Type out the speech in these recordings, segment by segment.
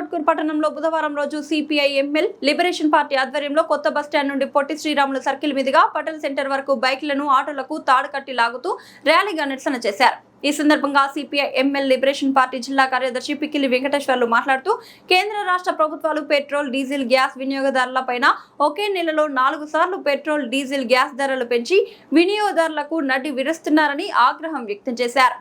నాగర్కర్నూల్ పట్టణంలో బుధవారం రోజు సిపిఐ ఎంఎల్ లిబరేషన్ పార్టీ ఆధ్వర్యంలో కొత్త బస్టాండ్ నుండి పొట్టి శ్రీరాములు సర్కిల్ మీదుగా పటేల్ సెంటర్ వరకు బైక్లను ఆటోలకు తాడు కట్టి లాగుతూ ర్యాలీగా నిరసన చేశారు। ఈ సందర్భంగా సిపిఐ ఎంఎల్ లిబరేషన్ పార్టీ జిల్లా కార్యదర్శి పిక్కిలి వెంకటేశ్వర్లు మాట్లాడుతూ కేంద్ర రాష్ట్ర ప్రభుత్వాలు పెట్రోల్ డీజిల్ గ్యాస్ వినియోగదారులపైన ఒకే నెలలో 4 సార్లు పెట్రోల్ డీజిల్ గ్యాస్ ధరలు పెంచి వినియోగదారులకు నడ్డి విరుస్తున్నారని ఆగ్రహం వ్యక్తం చేశారు।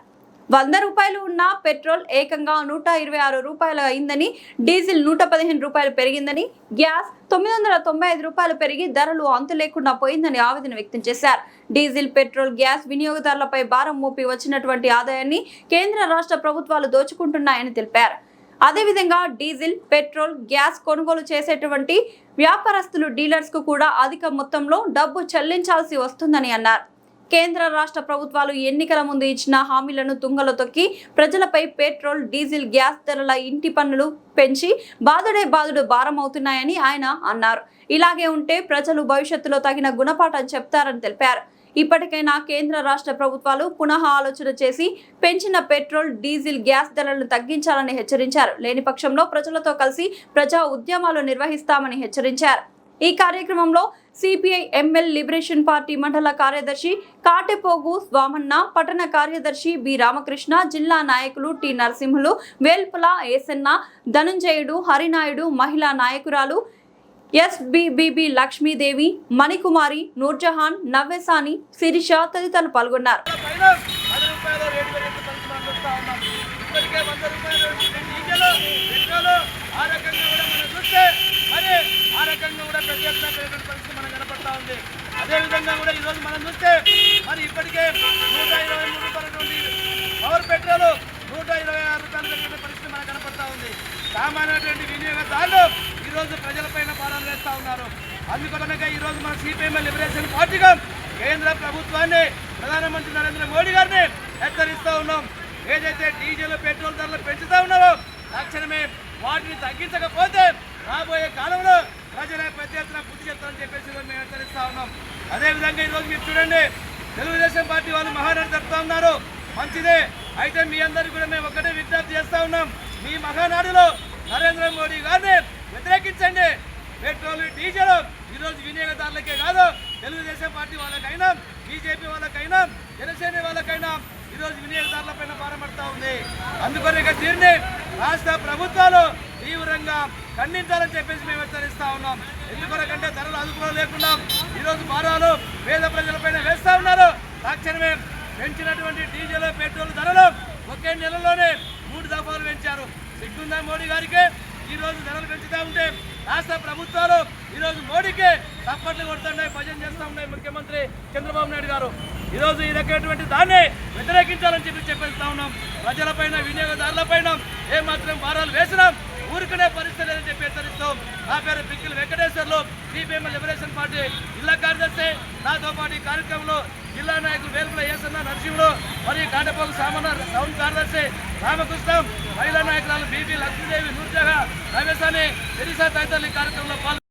100 రూపాయలు ఉన్న పెట్రోల్ ఏకంగా 126 రూపాయలు అయిందని, డీజిల్ 115 రూపాయలు పెరిగిందని, గ్యాస్ 995 రూపాయలు పెరిగి ధరలు అంతు లేకుండా పోయిందని ఆవేదన వ్యక్తం చేశారు। డీజిల్, పెట్రోల్, గ్యాస్ వినియోగదారులపై భారం మోపి వచ్చినటువంటి ఆదాయాన్ని కేంద్ర రాష్ట్ర ప్రభుత్వాలు దోచుకుంటున్నాయని తెలిపారు। అదేవిధంగా డీజిల్, పెట్రోల్, గ్యాస్ కొనుగోలు చేసేటువంటి వ్యాపారస్తులు డీలర్స్ కు కూడా అధిక మొత్తంలో డబ్బు చెల్లించాల్సి వస్తుందని అన్నారు। కేంద్ర రాష్ట్ర ప్రభుత్వాలు ఎన్నికల ముందు ఇచ్చిన హామీలను తుంగలో తొక్కి ప్రజలపై పెట్రోల్, డీజిల్, గ్యాస్ ధరల ఇంటి పన్నులు పెంచి బాధుడు భారం అవుతున్నాయని ఆయన అన్నారు। ఇలాగే ఉంటే ప్రజలు భవిష్యత్తులో తగిన గుణపాఠం చెప్తారని తెలిపారు। ఇప్పటికైనా కేంద్ర రాష్ట్ర ప్రభుత్వాలు పునః ఆలోచన చేసి పెంచిన పెట్రోల్, డీజిల్, గ్యాస్ ధరలను తగ్గించాలని హెచ్చరించారు। లేని పక్షంలో ప్రజలతో కలిసి ప్రజా ఉద్యమాలు నిర్వహిస్తామని హెచ్చరించారు। ఈ కార్యక్రమంలో సిపిఐ ఎంఎల్ లిబరేషన్ పార్టీ మండల కార్యదర్శి కాటెపోగు స్వామన్న, పట్టణ కార్యదర్శి బి రామకృష్ణ, జిల్లా నాయకులు టి నరసింహులు, వేల్పుల ఏసన్న, ధనుంజయుడు, హరినాయుడు, మహిళా నాయకురాలు ఎస్బిబిబి లక్ష్మీదేవి, మణికుమారి, నూర్జహాన్, నవ్వెసాని, శిరీష తదితరులు పాల్గొన్నారు। అదే విధంగా కూడా ఈరోజు మనం చూస్తే మరి ఇప్పటికే 123 రూపాయల పవర్ పెట్రోల్ 126 రూపాయలు పెరిగిన పరిస్థితి మనకు కనపడతా ఉంది। సామాన్యటువంటి వినియోగదారులు ఈరోజు ప్రజలపైన భారాలు వేస్తూ ఉన్నారు। అందుకనగా ఈరోజు మన సిపిఎంఎల్ లిబరేషన్ పార్టీగా కేంద్ర ప్రభుత్వాన్ని, ప్రధానమంత్రి నరేంద్ర మోడీ గారిని హెచ్చరిస్తూ ఉన్నాం। ఏదైతే డీజిల్, పెట్రోల్ ధరలు పెంచుతూ ఉన్నారో తక్షణమే వాటిని తగ్గించకపోతే రాబోయే కాలంలో ప్రజల పెద్ద ఎత్తున బుద్ధి చెప్తారని చెప్పేసి మేము హెచ్చరిస్తా ఉన్నాం। అదేవిధంగా ఈరోజు మీరు చూడండి, తెలుగుదేశం పార్టీ వాళ్ళు మహానాడు జరుపుతా ఉన్నారు, మంచిదే। అయితే మీ అందరికీ కూడా మేము ఒకటే విజ్ఞప్తి చేస్తా ఉన్నాం, మీ మహానాడులో నరేంద్ర మోడీ గారిని వ్యతిరేకించండి। పెట్రోల్, డీజిల్ ఈరోజు వినియోగదారులకే కాదు, తెలుగుదేశం పార్టీ వాళ్ళకైనా, బీజేపీ వాళ్ళకైనా, జనసేన వాళ్ళకైనా ఈరోజు వినియోగదారులపైన భారం పడతా ఉంది। అందుకొరగా దీన్ని రాష్ట్ర ప్రభుత్వాలు తీవ్రంగా ఖండించాలని చెప్పేసి మేము హెచ్చరిస్తా ఉన్నాం। ఎందుకొరకంటే ధరలు అదుపులో లేకుండా ఈరోజు భారాలు పేద ప్రజలపైన వేస్తూ ఉన్నారు। తక్షణమే పెంచినటువంటి డీజిల్, పెట్రోల్ ధరలు ఒకే నెలలోనే 3 దఫాలు పెంచారు। సిగ్గుందా మోడీ గారికి? ఈరోజు ధరలు పెంచుతూ ఉంటే రాష్ట్ర ప్రభుత్వాలు ఈరోజు మోడీకి తప్పట్లు కొడుతున్నాయి, భజన చేస్తూ ఉన్నాయి ముఖ్యమంత్రి చంద్రబాబు నాయుడు గారు। ఈరోజు ఈ రకమైనటువంటి దాన్ని వ్యతిరేకించాలని చెప్పేస్తా ఉన్నాం। ప్రజలపైన, వినియోగదారులపైన ఏమాత్రం భారాలు వేసినాం ఊరుకునే పరిస్థితి లేదని చెప్పి హెచ్చరిస్తాం। నా పేరు Pikkili Venkateswarlu, CPML liberation party జిల్లా కార్యదర్శి। నాతో పాటు ఈ కార్యక్రమంలో జిల్లా నాయకులు వేల్పుల ఏసన్న, నరసింహుడు, మరియు కాటపోలు సామన్న, టౌన్ కార్యదర్శి రామకృష్ణ, మహిళా నాయకురాలు బిబి లక్ష్మీదేవి, నూర్జహా, రమేశాని, శిరీష తదితరులు ఈ కార్యక్రమంలో పాల్గొన్నారు।